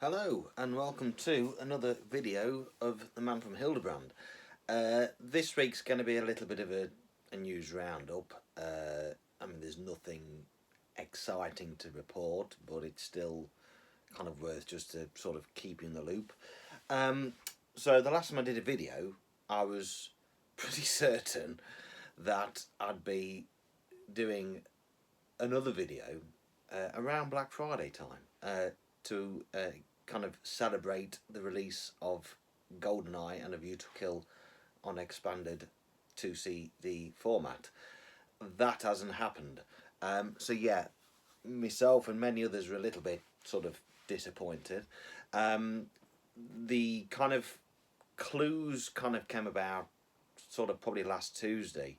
Hello and welcome to another video of the Man from Hildebrand. This week's going to be a little bit of a news roundup. There's nothing exciting to report, but it's still kind of worth just to sort of keep in the loop. So the last time I did a video, I was pretty certain that I'd be doing another video around Black Friday time to kind of celebrate the release of GoldenEye and A View to Kill on expanded 2CD format. That hasn't happened. So yeah, myself and many others were a little bit sort of disappointed. The kind of clues kind of came about sort of probably last Tuesday,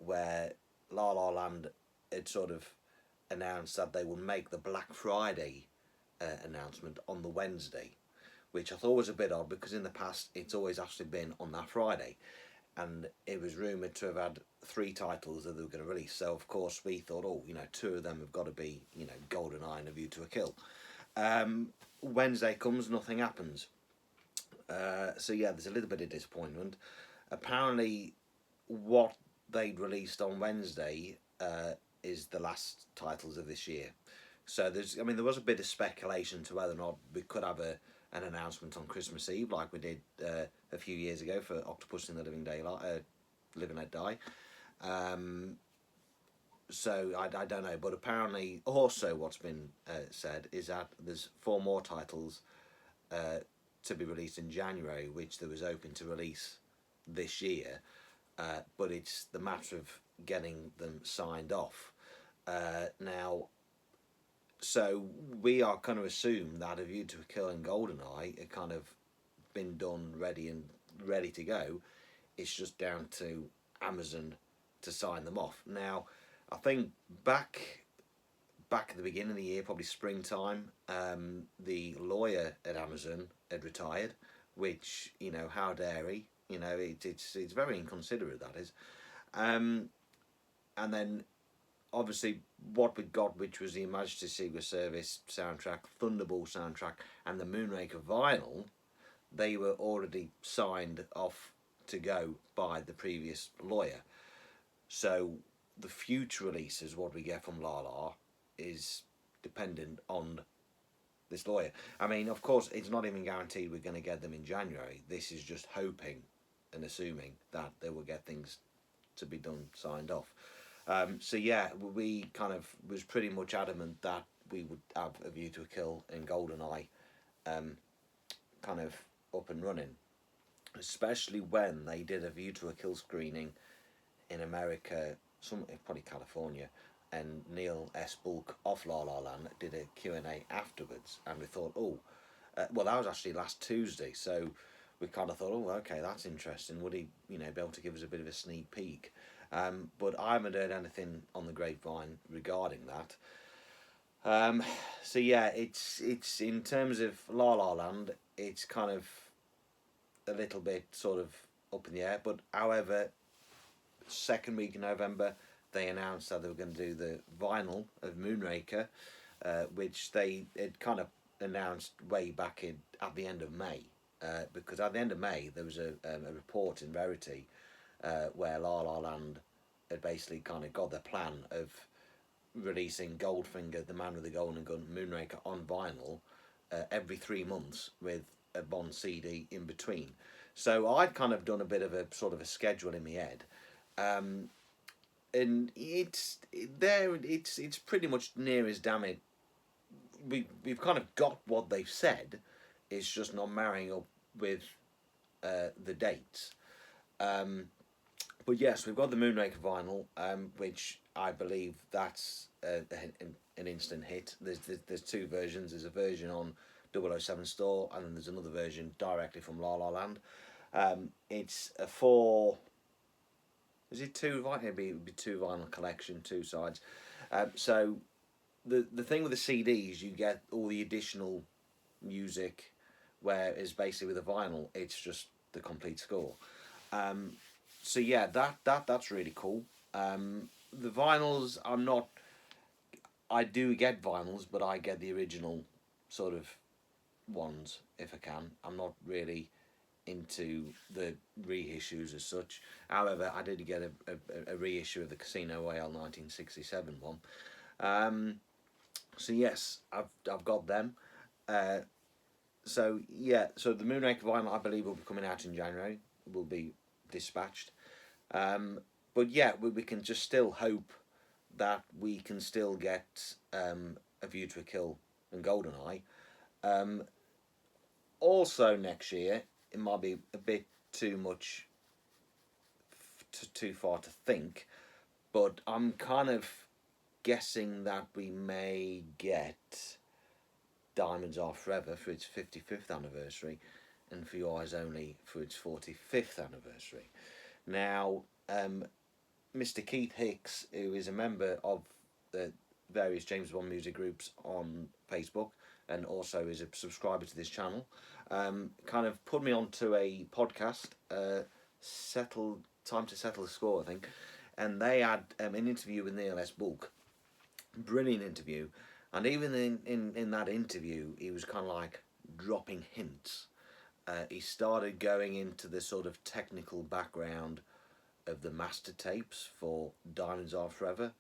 where La La Land had sort of announced that they would make the Black Friday announcement on the Wednesday, which I thought was a bit odd because in the past it's always actually been on that Friday, and it was rumoured to have had 3 titles that they were going to release. So of course we thought, oh, 2 of them have got to be, GoldenEye and A View to a Kill. Wednesday comes, nothing happens. So yeah, there's a little bit of disappointment. Apparently, what they'd released on Wednesday is the last titles of this year. So there was a bit of speculation to whether or not we could have an announcement on Christmas Eve, like we did a few years ago for Octopus in the Living Daylight, Live and Let Die. So I don't know, but apparently also what's been said is that there's 4 more titles to be released in January, which there was open to release this year, but it's the matter of getting them signed off. Now, so we are kind of assume that A View to a Kill and GoldenEye are kind of been done, ready to go. It's just down to Amazon to sign them off. Now, I think back at the beginning of the year, probably springtime, the lawyer at Amazon had retired, which, how dare he? It's very inconsiderate, that is. And then obviously what we got, which was the Majesty's Secret Service soundtrack, Thunderball soundtrack, and the Moonraker vinyl, they were already signed off to go by the previous lawyer. So the future releases, what we get from Lala, is dependent on this lawyer. Of course, it's not even guaranteed we're going to get them in January. This is just hoping and assuming that they will get things to be done, signed off. So yeah, we kind of was pretty much adamant that we would have A View to a Kill and GoldenEye kind of up and running, especially when they did A View to a Kill screening in America, probably California, and Neil S. Bulk of La La Land did a Q&A afterwards, and we thought, that was actually last Tuesday, so we kind of thought, okay, that's interesting. Would he, be able to give us a bit of a sneak peek? But I haven't heard anything on the grapevine regarding that. So yeah, it's in terms of La La Land, it's kind of a little bit sort of up in the air. But however, second week in November, they announced that they were going to do the vinyl of Moonraker, which they had kind of announced way back at the end of May. Because at the end of May there was a report in Verity where La La Land had basically kind of got the plan of releasing Goldfinger, The Man with the Golden Gun, Moonraker on vinyl every 3 months with a Bond CD in between. So I'd kind of done a bit of a sort of a schedule in my head, and it's pretty much near as damn it. We've kind of got what they've said. It's just not marrying up with the dates. But yes, we've got the Moonraker vinyl, which I believe that's an instant hit. There's 2 versions. There's a version on 007 Store, and then there's another version directly from La La Land. It's a 4. Is it 2 vinyl? It'd be 2 vinyl collection, 2 sides. So the thing with the CDs, you get all the additional music, whereas basically with the vinyl, it's just the complete score. So yeah, that's really cool. The vinyls, I do get vinyls, but I get the original sort of ones if I can. I'm not really into the reissues as such. However, I did get a reissue of the Casino Royale 1967 one. Um, so yes, I've got them. Uh, so yeah, so the Moonraker vinyl I believe will be coming out in January. Will be dispatched. But yeah, we can just still hope that we can still get A View to a Kill and Goldeneye. Um, Also next year, it might be a bit too much, too far to think, but I'm kind of guessing that we may get Diamonds Are Forever for its 55th anniversary and For Your Eyes Only for its 45th anniversary. Now, Mr. Keith Hicks, who is a member of the various James Bond music groups on Facebook and also is a subscriber to this channel, kind of put me onto a podcast, Time to Settle the Score, I think, and they had an interview with Neil S. Bulk. Brilliant interview, and even in that interview, he was kind of like dropping hints. He started going into the sort of technical background of the master tapes for Diamonds Are Forever,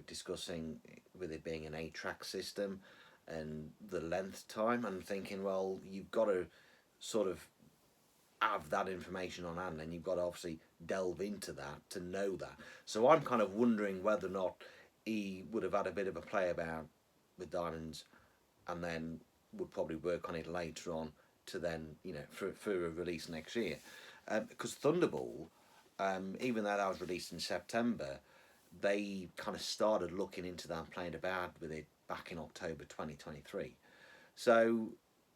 discussing with it being an 8-track system and the length time. I'm thinking, well, you've got to sort of have that information on hand, and you've got to obviously delve into that to know that. So I'm kind of wondering whether or not he would have had a bit of a play about with Diamonds, and then would probably work on it later on to then for a release next year, because Thunderball, even though that was released in September, they kind of started looking into that and playing about with it back in October 2023. So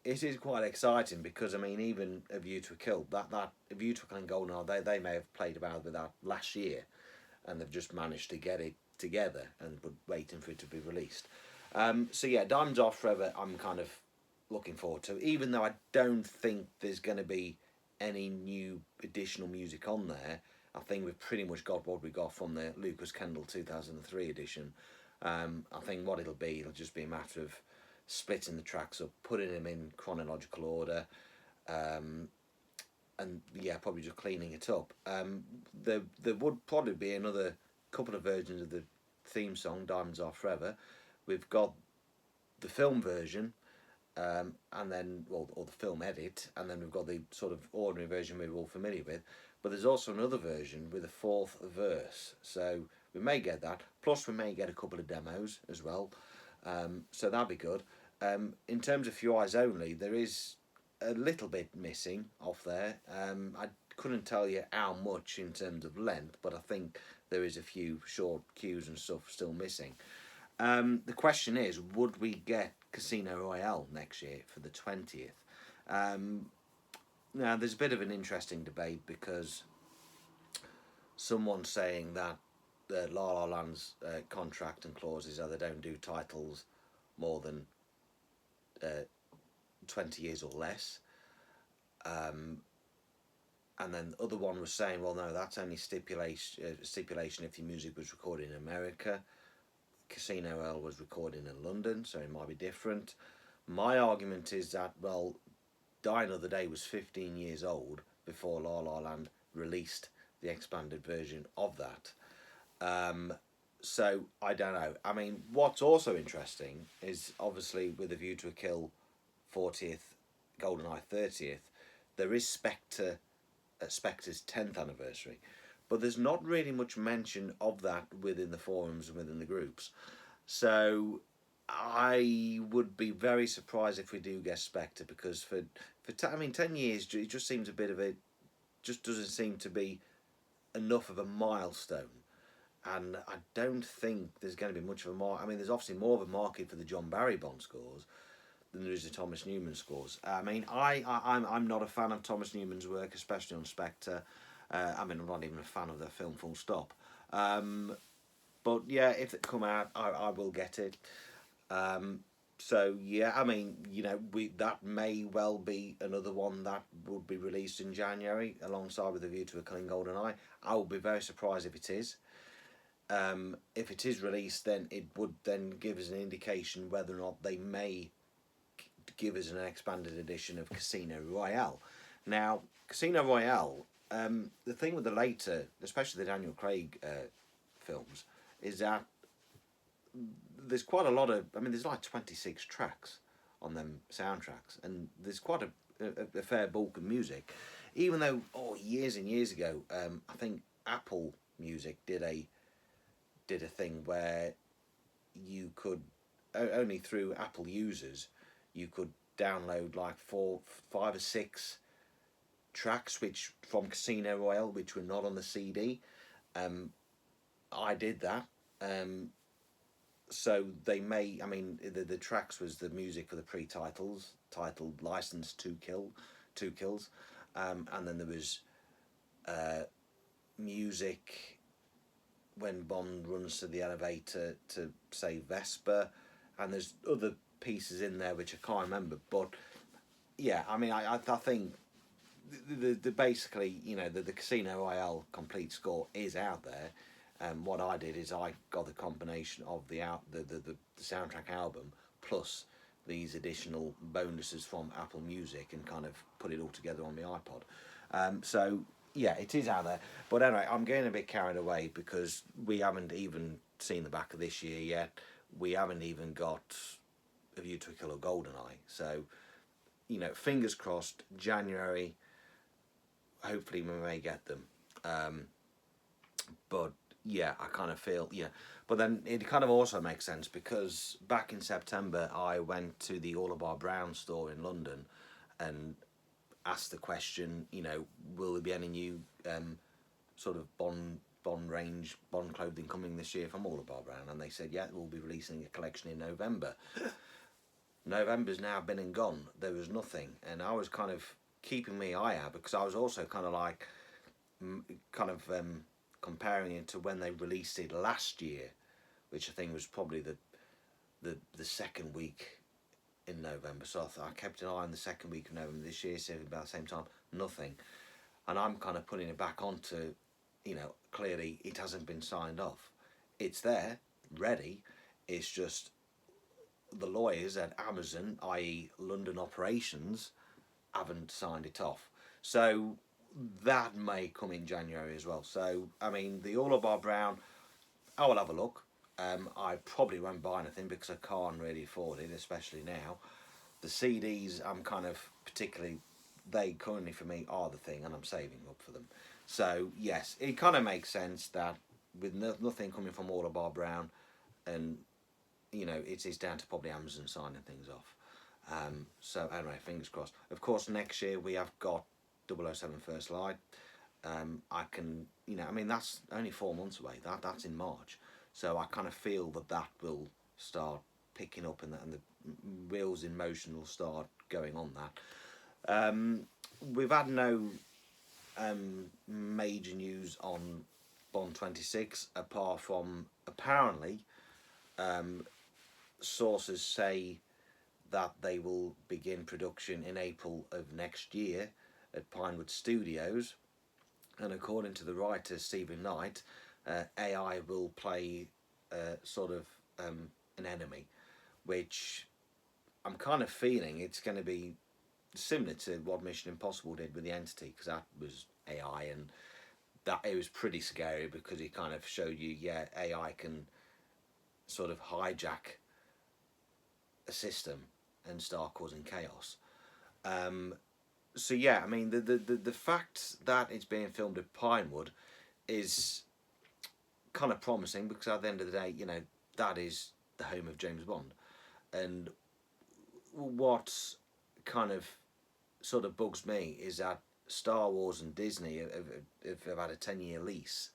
it is quite exciting because I mean, even A View to a Kill, that A View to a Kill and Goldeneye, they may have played about with that last year, and they've just managed to get it together and were waiting for it to be released. So yeah, Diamonds Are Forever, I'm kind of looking forward to, even though I don't think there's going to be any new additional music on there. I think we've pretty much got what we got from the Lucas Kendall 2003 edition. I think what it'll just be a matter of splitting the tracks up, putting them in chronological order, and yeah, probably just cleaning it up. There would probably be another couple of versions of the theme song, Diamonds Are Forever. We've got the film version, and then, well, or the film edit, and then we've got the sort of ordinary version we're all familiar with. But there's also another version with a fourth verse, so we may get that. Plus, we may get a couple of demos as well, so that'd be good. In terms of Few Eyes Only, there is a little bit missing off there. I couldn't tell you how much in terms of length, but I think there is a few short cues and stuff still missing. The question is, would we get Casino Royale next year for the 20th? Now, there's a bit of an interesting debate because someone's saying that the La La Land's contract and clauses are they don't do titles more than 20 years or less. And then the other one was saying, well, no, that's only stipulation if your music was recorded in America. Casino Royale was recorded in London, so it might be different. My argument is that, well, Die Another Day was 15 years old before La La Land released the expanded version of that. So I don't know. I mean, what's also interesting is obviously with A View to a Kill 40th, GoldenEye 30th, there is Spectre's 10th anniversary. But there's not really much mention of that within the forums and within the groups. So I would be very surprised if we do get Spectre, because for 10 years it just seems a bit of just doesn't seem to be enough of a milestone. And I don't think there's going to be much of a market. I mean, there's obviously more of a market for the John Barry Bond scores than there is the Thomas Newman scores. I mean, I'm not a fan of Thomas Newman's work, especially on Spectre. I mean, I'm not even a fan of the film, full stop. But yeah, if it come out, I will get it. So yeah, I mean, that may well be another one that would be released in January alongside with A View to a Kill and Goldeneye. I will be very surprised if it is. If it is released, then it would then give us an indication whether or not they may give us an expanded edition of Casino Royale. Now, Casino Royale, the thing with the later, especially the Daniel Craig films, is that there's quite a lot of. I mean, there's like 26 tracks on them soundtracks, and there's quite a fair bulk of music. Even though, years and years ago, I think Apple Music did a thing where you could only through Apple users you could download like 4, 5 or 6 tracks which from Casino Royale which were not on the CD. I did that. So they may. I mean, the tracks was the music for the pre-titles, titled "License to Kill," 2 kills, and then there was music when Bond runs to the elevator to say Vesper, and there's other pieces in there which I can't remember. But yeah, I mean, I think the basically, you know, the Casino Royale complete score is out there. What I did is I got the combination of the soundtrack album plus these additional bonuses from Apple Music and kind of put it all together on my iPod. So yeah, it is out there. But anyway, I'm getting a bit carried away because we haven't even seen the back of this year yet. We haven't even got A View to a Kill or GoldenEye. So, you know, fingers crossed, January, hopefully we may get them. But yeah, I kind of feel, yeah. But then it kind of also makes sense because back in September, I went to the All Bar Brown store in London and asked the question, you know, will there be any new sort of Bond range, Bond clothing coming this year from All Bar Brown? And they said, yeah, we'll be releasing a collection in November. November's now been and gone. There was nothing. And I was kind of keeping my eye out because I was also kind of like, comparing it to when they released it last year, which I think was probably the second week in November. So I kept an eye on the second week of November this year, so about the same time, nothing. And I'm kind of putting it back onto, you know, clearly it hasn't been signed off. It's there, ready. It's just the lawyers at Amazon, i.e. London operations, haven't signed it off. So that may come in January as well. So, I mean, the All Bar Brown, I will have a look. I probably won't buy anything because I can't really afford it, especially now. The CDs, I'm kind of particularly, they currently for me are the thing and I'm saving up for them. So, yes, it kind of makes sense that with nothing coming from All Bar Brown and, you know, it's down to probably Amazon signing things off. So, anyway, fingers crossed. Of course, next year we have got 007 First Light. I can, you know, I mean, that's only 4 months away. That's in March. So I kind of feel that will start picking up and the wheels in motion will start going on that. We've had no major news on Bond 26 apart from apparently sources say that they will begin production in April of next year at Pinewood Studios, and according to the writer Stephen Knight, AI will play sort of an enemy, which I'm kind of feeling it's going to be similar to what Mission Impossible did with the Entity, because that was AI, and that it was pretty scary because it kind of showed you, yeah, AI can sort of hijack a system and start causing chaos. So yeah, I mean the fact that it's being filmed at Pinewood is kind of promising because at the end of the day, you know, that is the home of James Bond, and what kind of sort of bugs me is that Star Wars and Disney have had a 10-year lease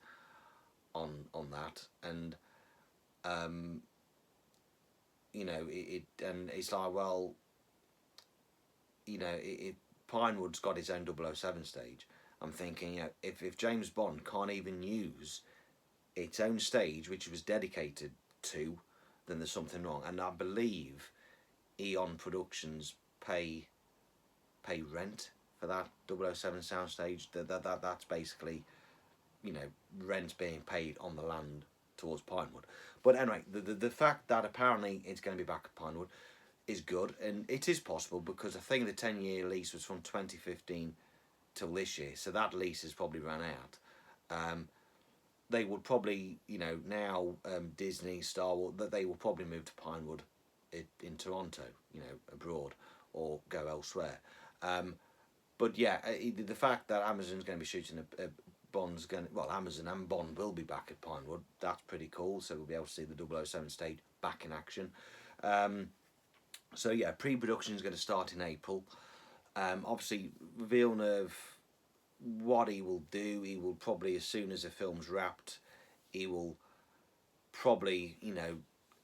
on that, and you know, and it's like, well, you know, Pinewood's got its own 007 stage. I'm thinking, you know, if James Bond can't even use its own stage, which it was dedicated to, then there's something wrong. And I believe Eon Productions pay rent for that 007 soundstage. That's basically, you know, rent being paid on the land towards Pinewood. But anyway, the fact that apparently it's going to be back at Pinewood, is good, and it is possible because I think the 10-year lease was from 2015 till this year, so that lease has probably run out. They would probably, now Disney, Star Wars, that they will probably move to Pinewood in Toronto, abroad, or go elsewhere. But yeah, the fact that Amazon's going to be shooting Bond's going to, well, Amazon and Bond will be back at Pinewood. That's pretty cool. So we'll be able to see the 007 stage back in action. So yeah, pre-production is going to start in April. Obviously, Villeneuve, what he will do, he will probably, as soon as the film's wrapped, he will probably,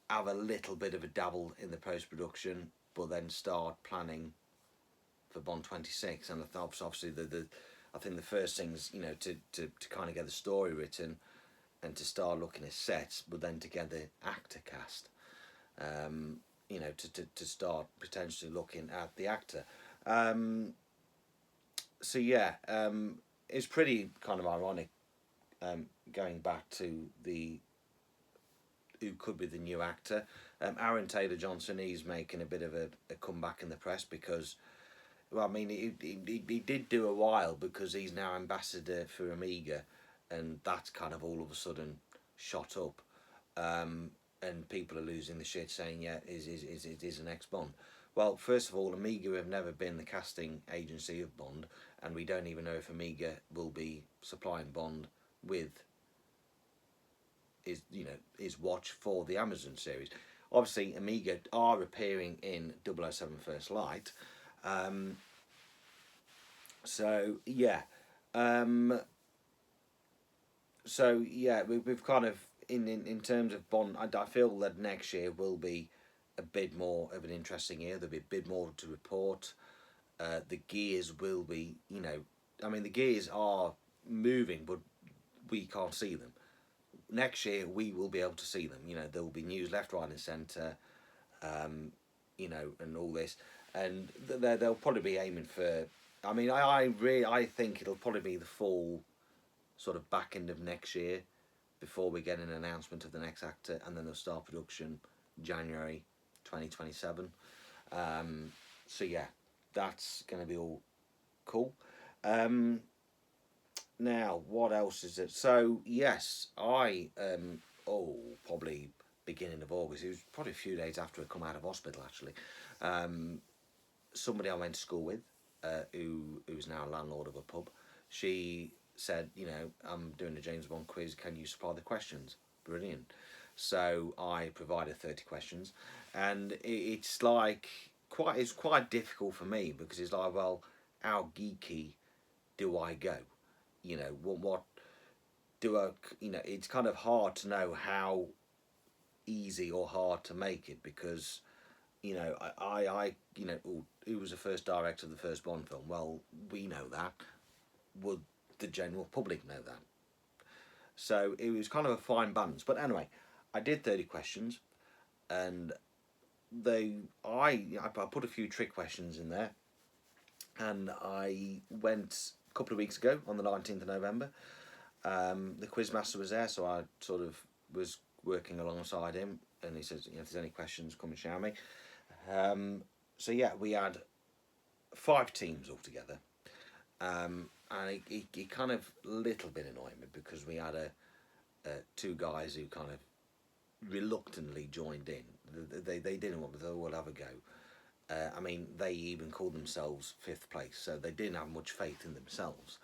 have a little bit of a dabble in the post-production, but then start planning for Bond 26. And obviously I think the first thing's, to kind of get the story written and to start looking at sets, but then to get the actor cast, to start potentially looking at the actor. So yeah, it's pretty kind of ironic, going back to the who could be the new actor. Aaron Taylor Johnson, he's making a bit of a comeback in the press because, well, I mean, he did do a while because he's now ambassador for Amiga, and that's kind of all of a sudden shot up, and people are losing the shit saying, yeah, it is an ex-Bond. Well, first of all, Amiga have never been the casting agency of Bond, and we don't even know if Amiga will be supplying Bond with his watch for the Amazon series. Obviously, Amiga are appearing in 007 First Light. So yeah, we've kind of in terms of Bond, I feel that next year will be a bit more of an interesting year. There'll be a bit more to report. The gears will be, the gears are moving, but we can't see them. Next year we will be able to see them. There will be news left, right, and centre. And all this, and they'll probably be aiming for. I mean, I think it'll probably be the fall, sort of back end of next year, before we get an announcement of the next actor, and then they'll start production January 2027. So yeah, that's going to be all cool. Now, what else is it? So yes, I probably beginning of August. It was probably a few days after I come out of hospital, actually. Somebody I went to school with, who's now a landlord of a pub, she said, I'm doing a James Bond quiz. Can you supply the questions? Brilliant. So I provided 30 questions, and it's quite difficult for me because it's like, well, how geeky do I go? What do I? It's kind of hard to know how easy or hard to make it because, who was the first director of the first Bond film? Well, we know that. Would the general public know that? So it was kind of a fine balance. But anyway, I did 30 questions, and I put a few trick questions in there, and I went a couple of weeks ago on the 19th of November. The quizmaster was there, so I sort of was working alongside him, and he says, if there's any questions, come and shout me. So yeah, we had 5 teams altogether, and it kind of a little bit annoyed me because we had 2 guys who kind of reluctantly joined in. They didn't want to. They would have a go. They even called themselves 5th place, so they didn't have much faith in themselves,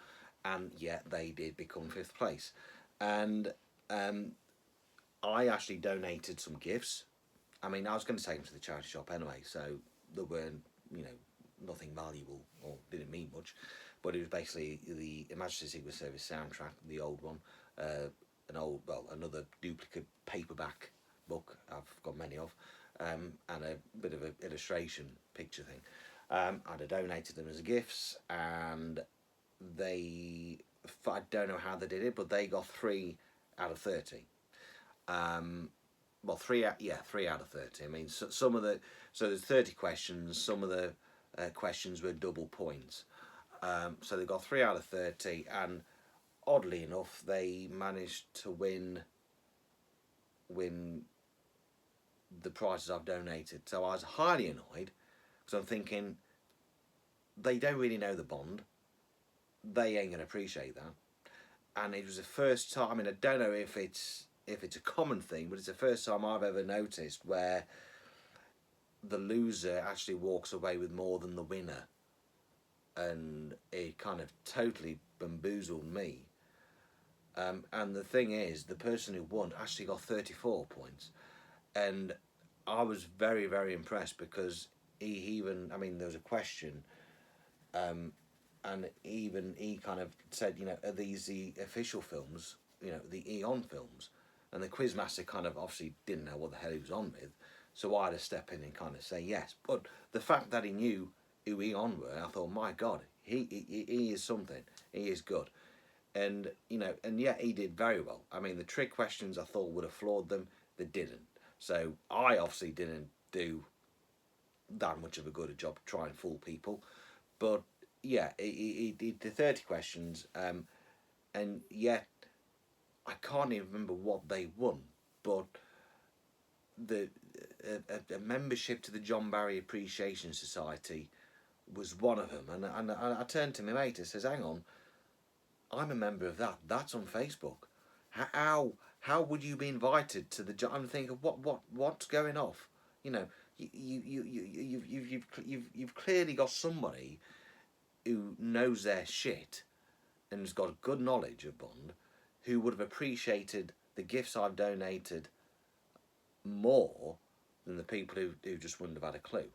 and yet they did become 5th place. And I actually donated some gifts. I was going to take them to the charity shop anyway, so there weren't, nothing valuable or didn't mean much. But it was basically the Majesty's Secret Service soundtrack, the old one, another duplicate paperback book I've got many of, and a bit of an illustration picture thing. I'd donated them as gifts, and I don't know how they did it, but they got 3 out of 30. 3 out of 30. So there's 30 questions. Some of the questions were double points. So they got 3 out of 30, and oddly enough, they managed to win the prices I've donated. So I was highly annoyed because I'm thinking they don't really know the Bond. They ain't gonna appreciate that. And it was the first time. I mean, I don't know if it's a common thing, but it's the first time I've ever noticed where the loser actually walks away with more than the winner, and it kind of totally bamboozled me. And the thing is, the person who won actually got 34 points, and I was very, very impressed because he even, I mean, there was a question, and even he kind of said, are these the official films, the Eon films? And the quizmaster kind of obviously didn't know what the hell he was on with, so I had to step in and kind of say yes. But the fact that he knew who Eon were, I thought, my God, he is something. He is good. And and yeah, he did very well. I mean, the trick questions I thought would have floored them. They didn't. So I obviously didn't do that much of a good a job to try and fool people. But yeah, he did the 30 questions, and yet I can't even remember what they won. But the a membership to the John Barry Appreciation Society was one of them. And I turned to my mate and says, "Hang on, I'm a member of that. That's on Facebook. How would you be invited to the?" I'm thinking, what's going off? You've clearly got somebody who knows their shit and has got good knowledge of Bond, who would have appreciated the gifts I've donated more than the people who just wouldn't have had a clue.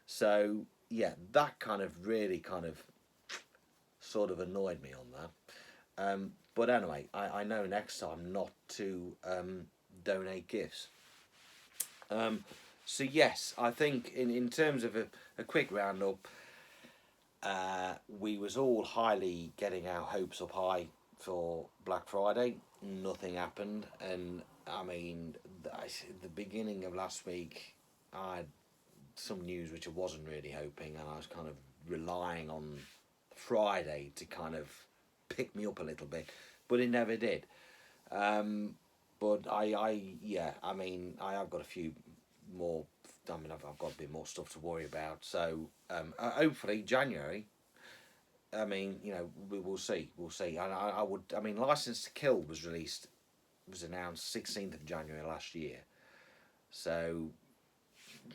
So yeah, that kind of really kind of sort of annoyed me on that. But anyway, I know next time not to donate gifts. So yes, I think in terms of a quick roundup, we was all highly getting our hopes up high for Black Friday. Nothing happened, and I mean, the beginning of last week, I had some news which I wasn't really hoping, and I was kind of relying on Friday to kind of pick me up a little bit, but it never did. But yeah, I mean, I have got a few more. I mean, I've got a bit more stuff to worry about. So hopefully January. I mean, we'll see. We'll see. I would. I mean, License to Kill was announced 16th of January last year. So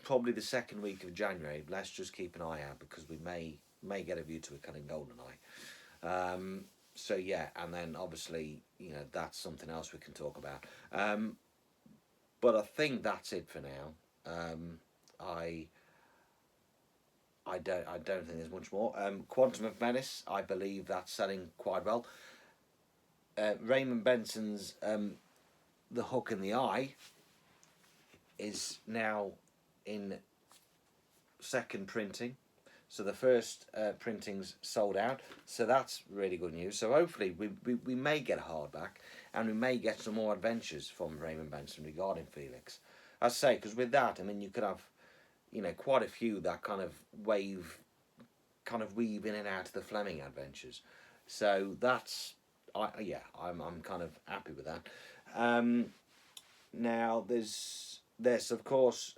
probably the second week of January. Let's just keep an eye out because we may get a view to a kind of GoldenEye. So yeah, and then obviously that's something else we can talk about. But I think that's it for now. I don't think there's much more. Quantum of Menace, I believe that's selling quite well. Raymond Benson's The Hook in the Eye is now in second printing. So the first printing's sold out. So that's really good news. So hopefully we may get a hardback, and we may get some more adventures from Raymond Benson regarding Felix. I say, because with that, I mean, you could have, quite a few that kind of weave in and out of the Fleming adventures. So that's, I'm kind of happy with that. Now there's of course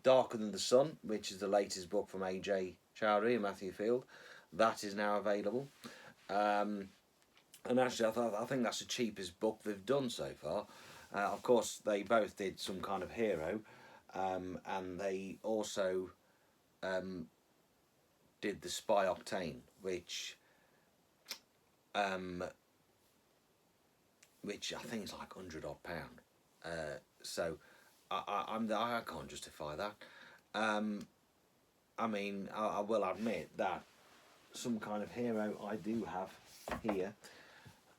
Darker Than the Sun, which is the latest book from A.J. Chowdhury and Matthew Field. That is now available. And actually, I think that's the cheapest book they've done so far. Of course, they both did some kind of hero, and they also did the Spy Octane, which I think is like £100 odd. So I can't justify that. I mean, I will admit that some kind of hero I do have here.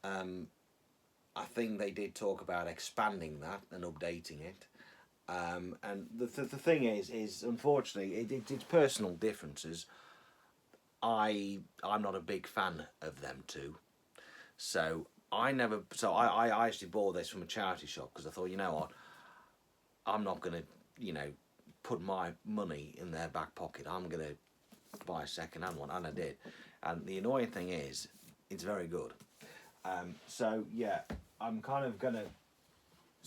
I think they did talk about expanding that and updating it. And the thing is unfortunately it's personal differences. I'm not a big fan of them too. So I actually bought this from a charity shop because I thought, you know what, I'm not going to, put my money in their back pocket. I'm going to buy a second-hand one, and I did. And the annoying thing is, it's very good. So yeah, I'm kind of going to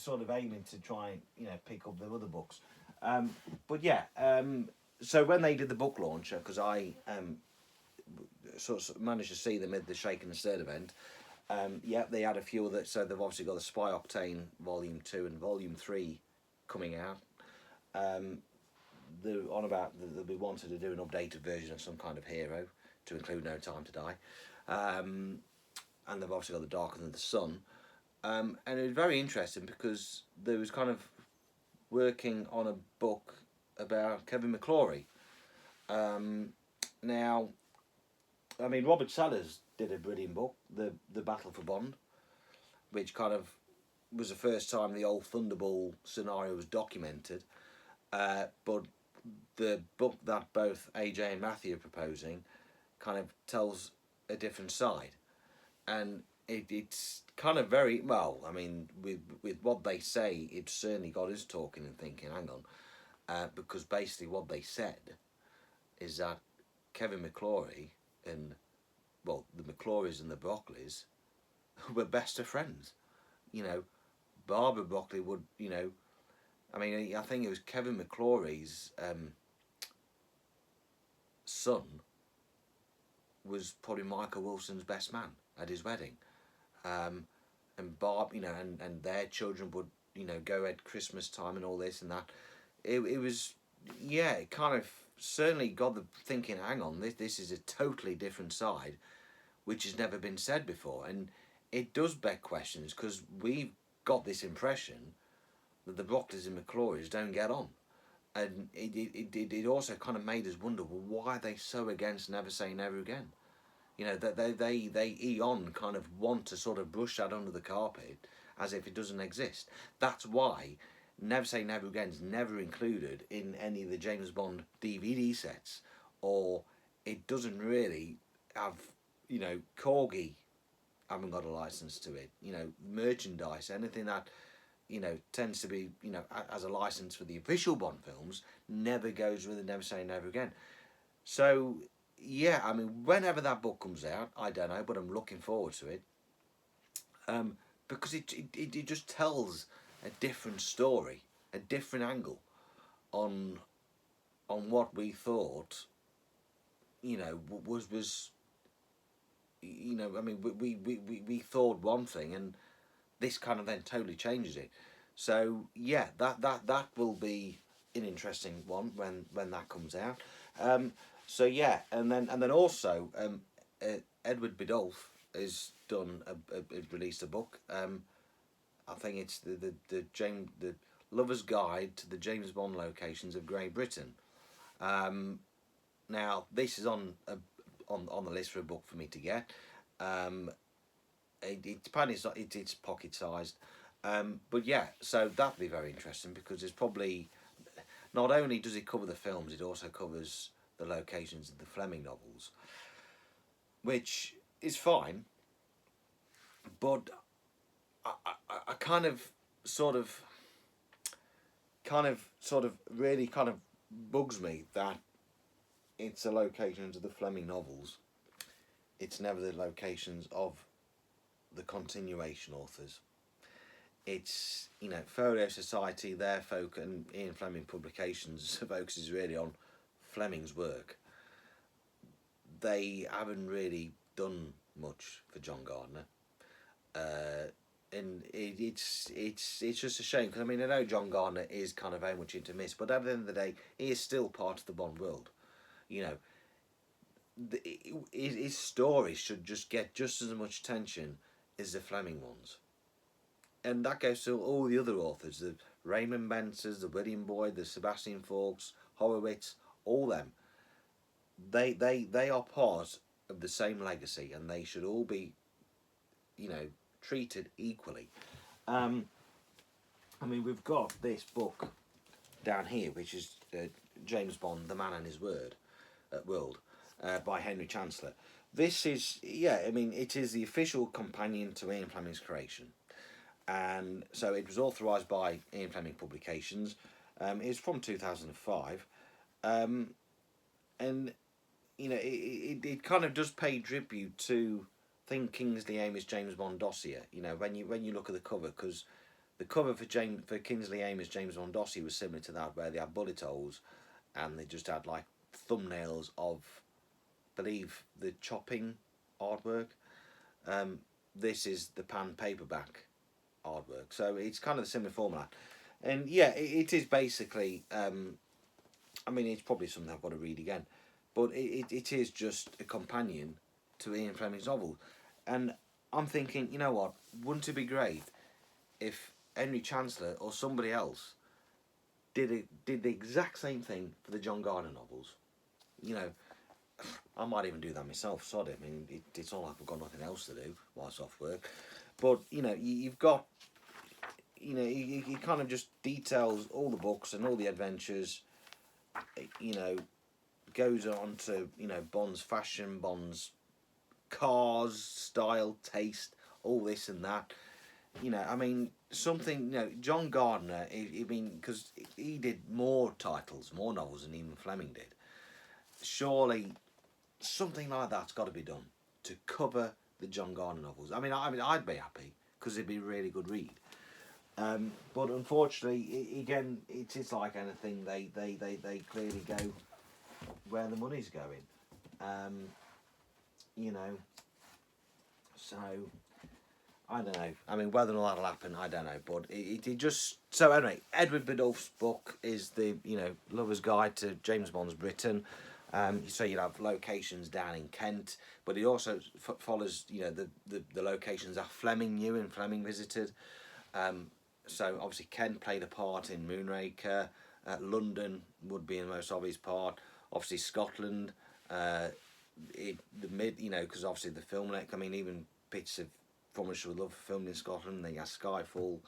sort of aiming to try and pick up the other books. But yeah, so when they did the book launch, because I sort of managed to see them at the Shake and Stir event. Yeah, they had a few of that. So they've obviously got the Spy Octane Volume 2 and Volume 3 coming out. They're on about that we wanted to do an updated version of some kind of hero to include No Time to Die. And they've obviously got the Darker Than the Sun. And it was very interesting because there was kind of working on a book about Kevin McClory. Now, I mean, Robert Sellers did a brilliant book, the Battle for Bond, which kind of was the first time the old Thunderball scenario was documented. But the book that both AJ and Matthew are proposing kind of tells a different side, and it's kind of very well. I mean, with what they say, it certainly got us talking and thinking. Hang on, because basically what they said is that Kevin McClory and the McClorys and the Broccoli's were best of friends. Barbara Broccoli would, I mean, I think it was Kevin McClory's son was probably Michael Wilson's best man at his wedding. And Barb, and their children would, go at Christmas time and all this and that. It was, yeah, it kind of certainly got the thinking, hang on, this is a totally different side, which has never been said before. And it does beg questions, because we've got this impression that the Broccoli's and McClorys don't get on. And it also kind of made us wonder, well, why are they so against Never Say Never Again? That they Eon kind of want to sort of brush that under the carpet as if it doesn't exist. That's why Never Say Never Again is never included in any of the James Bond DVD sets, or it doesn't really have, Corgi haven't got a license to it. Merchandise, anything that tends to be, as a license for the official Bond films, never goes with the Never Say Never Again. So, yeah, I mean, whenever that book comes out, I don't know, but I'm looking forward to it. Because it just tells a different story, a different angle on what we thought, was I mean, we thought one thing, and this kind of then totally changes it. So yeah, that will be an interesting one when that comes out. So yeah, and then also Edward Biddulph has done released a book. I think it's the Lover's Guide to the James Bond Locations of Great Britain. Now this is on the list for a book for me to get. It's pocket sized, but yeah, so that'll be very interesting, because it's probably not only does it cover the films, it also covers the locations of the Fleming novels, which is fine. But I kind of sort of really kind of bugs me that it's the locations of the Fleming novels. It's never the locations of the continuation authors. It's, Folio Society, their focus, and Ian Fleming Publications focuses really on Fleming's work. They haven't really done much for John Gardner. And it's just a shame, because I mean, I know John Gardner is kind of very much into myths, but at the end of the day, he is still part of the Bond world. His stories should just get just as much attention as the Fleming ones, and that goes to all the other authors: the Raymond Bensers, the William Boyd, the Sebastian Faulks, Horowitz, all them. They are part of the same legacy, and they should all be, treated equally. I mean, we've got this book down here, which is James Bond: The Man and His World, by Henry Chancellor. This is, I mean, it is the official companion to Ian Fleming's creation, and so it was authorised by Ian Fleming Publications. It's from 2005, and it kind of does pay tribute to Kingsley Amis' James Bond dossier. When you look at the cover, because the cover for Kingsley Amis' James Bond dossier was similar to that, where they had bullet holes, and they just had like thumbnails of, I believe, the chopping artwork. This is the pan paperback artwork, so it's kind of a similar format. And yeah, it is basically. I mean, it's probably something I've got to read again, but it is just a companion to Ian Fleming's novel, and I'm thinking, you know what? Wouldn't it be great if Henry Chancellor or somebody else did the exact same thing for the John Gardner novels? You know, I might even do that myself. Sod it. I mean, it's not like I've got nothing else to do whilst off work. But you know, you've got, you know, he kind of just details all the books and all the adventures. You know, goes on to, you know, Bond's fashion, Bond's cars, style, taste, all this and that. You know, I mean, something. You know, John Gardner. I mean, because he did more titles, more novels than even Fleming did. Surely, something like that's got to be done to cover the John Gardner novels. I mean, I'd be happy because it'd be a really good read. But unfortunately, again, it's like anything. They clearly go where the money's going. You know, so I don't know. I mean, whether or not that'll happen, I don't know. But it just, so anyway. Edward Biddulph's book is the, you know, Lover's Guide to James Bond's Britain. So you'll have locations down in Kent, but it also follows, you know, the locations that Fleming knew and Fleming visited. So obviously Kent played a part in Moonraker. London would be the most obvious part. Obviously Scotland, the mid, you know, because obviously the film, I mean, even bits of From Russia with Love filmed in Scotland. Then you have Skyfall.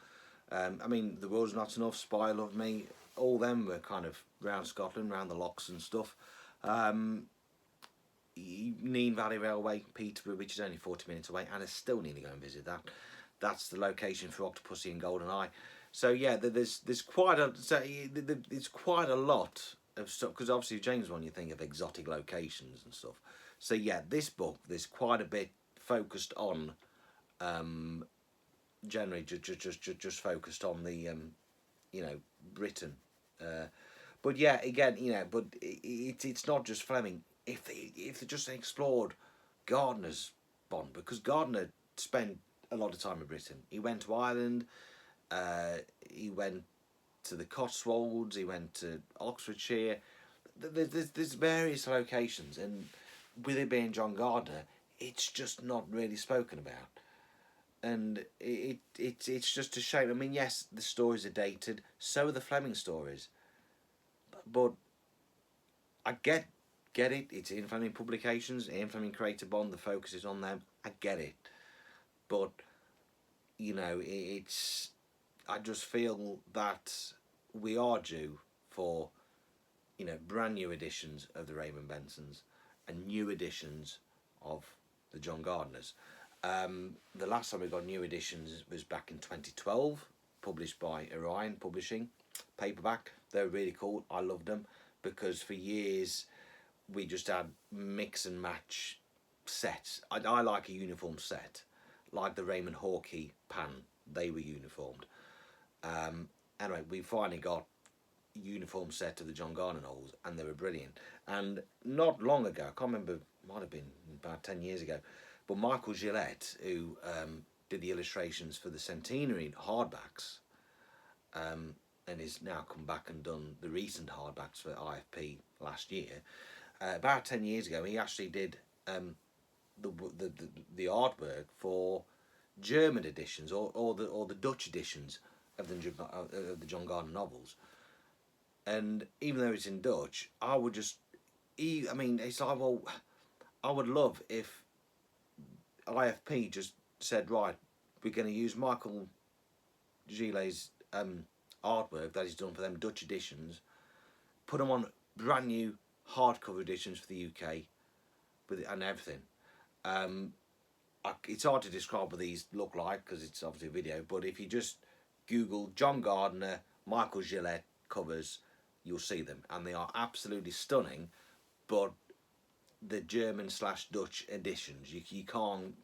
I mean, The World's Not Enough, Spy Love Me, all them were kind of round Scotland, round the locks and stuff. Neen Valley Railway, Peterborough, which is only 40 minutes away, and I still need to go and visit that. That's the location for Octopussy and Goldeneye. So yeah, there's quite a, so it's quite a lot of stuff, because obviously James Bond, you think of exotic locations and stuff. So yeah, this book, there's quite a bit focused on, generally just focused on the you know, Britain. But yeah, again, you know, but it's not just Fleming. If they just explored Gardner's Bond, because Gardner spent a lot of time in Britain. He went to Ireland. He went to the Cotswolds. He went to Oxfordshire. There's various locations, and with it being John Gardner, it's just not really spoken about. And it's just a shame. I mean, yes, the stories are dated. So are the Fleming stories. But I get it. It's Ian Fleming publications. Ian Fleming created Bond. The focus is on them. I get it. But, you know, it's. I just feel that we are due for, you know, brand new editions of the Raymond Bensons and new editions of the John Gardners. The last time we got new editions was back in 2012, published by Orion Publishing, paperback. They were really cool. I loved them because for years we just had mix and match sets. I like a uniform set, like the Raymond Hawkey pan. They were uniformed. Anyway, we finally got uniform set of the John Gardner novels, and they were brilliant. And not long ago, I can't remember, might have been about 10 years ago, but Michael Gillette, who did the illustrations for the Centenary hardbacks, and has now come back and done the recent hardbacks for IFP last year. About 10 years ago, he actually did the artwork for German editions or the Dutch editions of the John Gardner novels. And even though it's in Dutch, I would just, I mean, it's like, well, I would love if IFP just said, right, we're going to use Michael Gillet's artwork that he's done for them Dutch editions, put them on brand new hardcover editions for the UK, and everything. It's hard to describe what these look like because it's obviously a video, but if you just Google John Gardner, Michael Gillette covers, you'll see them, and they are absolutely stunning. But the German/Dutch editions, you can't,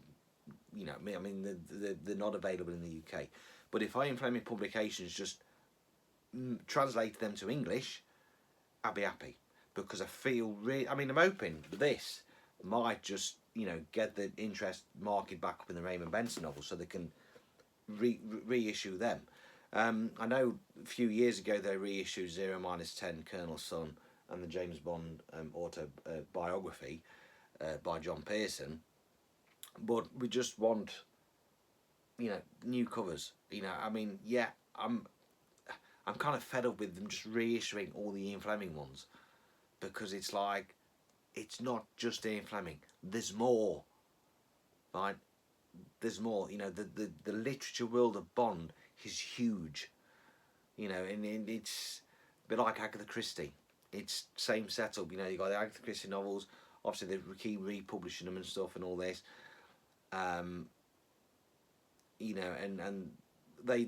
you know, I mean, they're not available in the UK. But if Ian Fleming Publications just translated them to English, I'd be happy, because I feel I mean, I'm hoping this might just, you know, get the interest market back up in the Raymond Benson novels, so they can reissue them. I know a few years ago they reissued 0-10 Colonel Sun and the James Bond autobiography by John Pearson, but we just want, you know, new covers. You know, I mean, yeah, I'm kind of fed up with them just reissuing all the Ian Fleming ones, because it's like, it's not just Ian Fleming. There's more, right? There's more. You know, the literature world of Bond is huge. You know, and it's a bit like Agatha Christie. It's same setup. You know, you got the Agatha Christie novels. Obviously, they keep republishing them and stuff and all this. You know, and they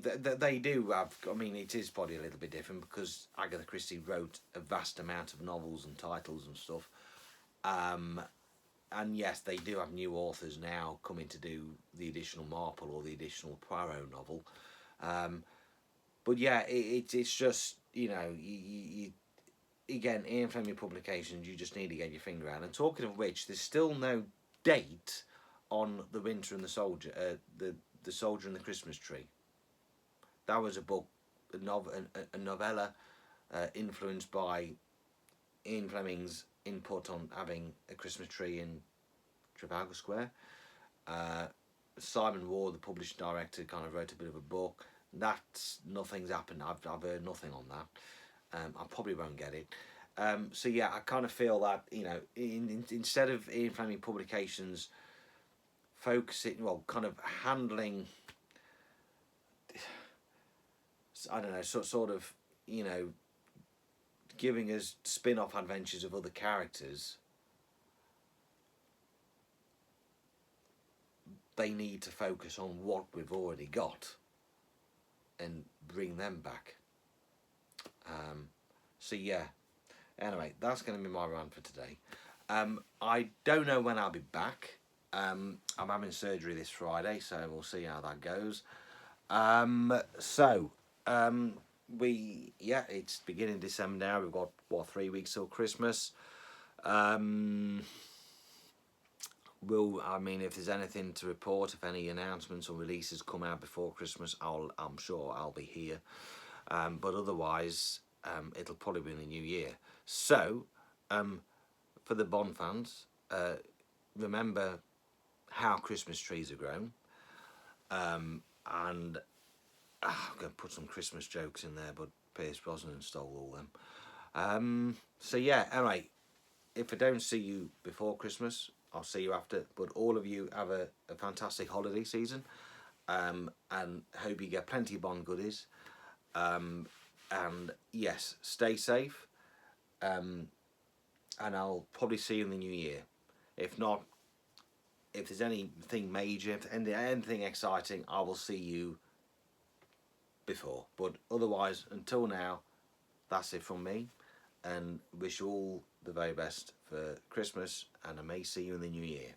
do have. I mean, it is probably a little bit different because Agatha Christie wrote a vast amount of novels and titles and stuff. And yes, they do have new authors now coming to do the additional Marple or the additional Poirot novel. But yeah, it's just, you know, you again, Ian Fleming Publications, you just need to get your finger out. And talking of which, there's still no date on The Winter and the Soldier, the Soldier and the Christmas Tree. That was a book, a novella influenced by Ian Fleming's input on having a Christmas tree in Trafalgar Square. Simon Ward, the publishing director, kind of wrote a bit of a book. Nothing's happened. I've heard nothing on that. I probably won't get it. So yeah, I kind of feel that, you know, instead of Ian Fleming Publications focusing, well, kind of handling, I don't know, sort of, you know, giving us spin-off adventures of other characters, they need to focus on what we've already got and bring them back. So yeah, anyway, that's going to be my rant for today. I don't know when I'll be back. I'm having surgery this Friday, so we'll see how that goes. It's beginning December now. We've got, what, 3 weeks till Christmas. I mean, if there's anything to report, if any announcements or releases come out before Christmas, I'm sure I'll be here. But otherwise, it'll probably be in the new year. So, for the Bond fans, remember how Christmas trees are grown. And I'm going to put some Christmas jokes in there, but Pierce Brosnan stole all them. So yeah, anyway, if I don't see you before Christmas, I'll see you after. But all of you have a fantastic holiday season, and hope you get plenty of Bond goodies. And yes, stay safe. And I'll probably see you in the new year. If not, if there's anything major, anything exciting, I will see you before. But otherwise, until now, that's it from me, and wish you all the very best for Christmas, and I may see you in the new year.